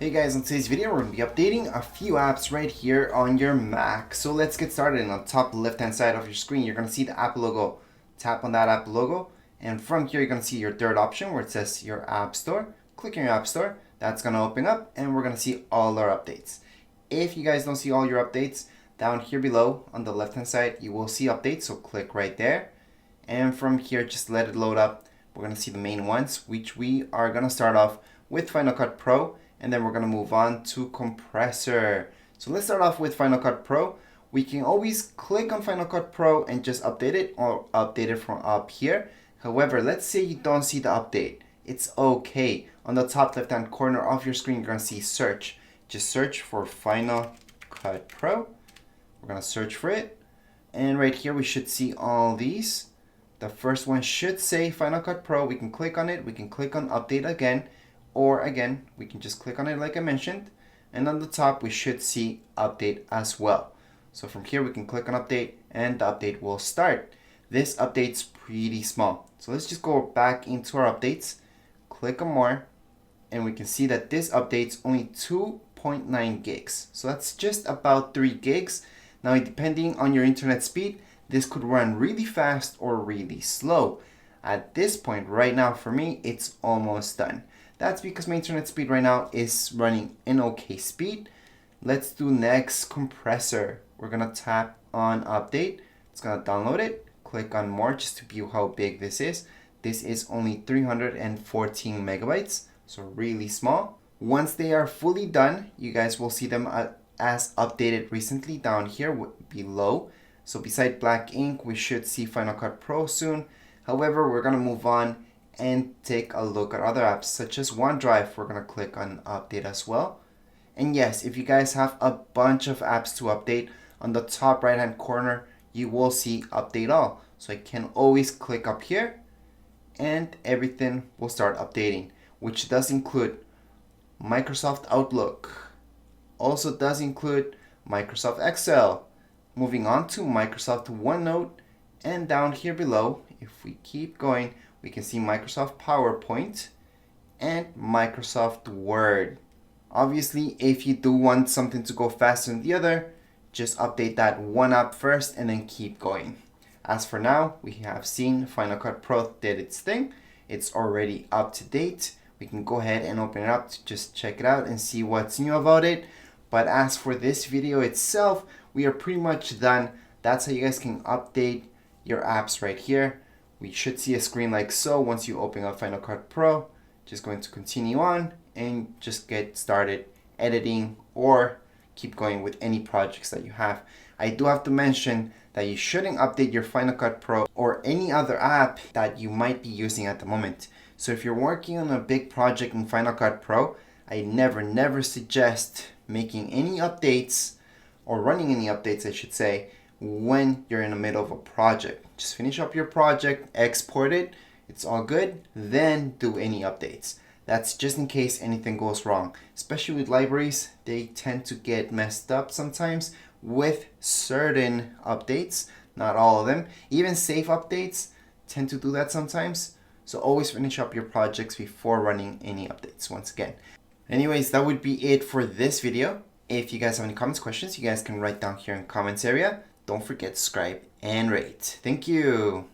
Hey guys, in today's video we're going to be updating a few apps right here on your Mac. So let's get started. On the top left hand side of your screen you're going to see the app logo. Tap on that app logo and from here you're going to see your third option where it says your App Store. Click on your App Store. That's going to open up and we're going to see all our updates. If you guys don't see all your updates, down here below on the left hand side you will see updates, so click right there. And from here just let it load up. We're going to see the main ones, which we are going to start off with Final Cut Pro. And then we're going to move on to Compressor. So let's start off with Final Cut Pro. We can always click on Final Cut Pro and just update it or update it from up here. However, let's say you don't see the update. It's okay. On the top left hand corner of your screen, you're going to see search. Just search for Final Cut Pro. We're going to search for it. And right here, we should see all these. The first one should say Final Cut Pro. We can click on it. We can click on update again. Or again, we can just click on it like I mentioned. And on the top, we should see update as well. So from here, we can click on update and the update will start. This update's pretty small. So let's just go back into our updates, click on more, and we can see that this update's only 2.9 gigs. So that's just about 3 gigs. Now, depending on your internet speed, this could run really fast or really slow. At this point right now, for me, it's almost done. That's because my internet speed right now is running in okay speed. Let's do next Compressor. We're gonna tap on update. It's gonna download it. Click on more just to view how big this is. This is only 314 megabytes, so really small. Once they are fully done, you guys will see them as updated recently down here below. So beside black ink, we should see Final Cut Pro soon. However, we're gonna move on and take a look at other apps such as OneDrive. We're going to click on update as well. And yes, if you guys have a bunch of apps to update, on the top right hand corner you will see update all. So I can always click up here and everything will start updating, which does include Microsoft Outlook, also does include Microsoft Excel, moving on to Microsoft OneNote, and down here below, if we keep going, we can see Microsoft PowerPoint and Microsoft Word. Obviously, if you do want something to go faster than the other, just update that one app first and then keep going. As for now, we have seen Final Cut Pro did its thing. It's already up to date. We can go ahead and open it up to just check it out and see what's new about it. But as for this video itself, we are pretty much done. That's how you guys can update your apps right here. We should see a screen like so once you open up Final Cut Pro. Just going to continue on and just get started editing or keep going with any projects that you have. I do have to mention that you shouldn't update your Final Cut Pro or any other app that you might be using at the moment. So if you're working on a big project in Final Cut Pro, I never suggest making any updates or running any updates, I should say, when you're in the middle of a project. Just finish up your project, export it, it's all good, then do any updates. That's just in case anything goes wrong. Especially with libraries, they tend to get messed up sometimes with certain updates, not all of them. Even safe updates tend to do that sometimes. So always finish up your projects before running any updates once again. Anyways, that would be it for this video. If you guys have any comments, questions, you guys can write down here in the comments area. Don't forget to subscribe and rate. Thank you.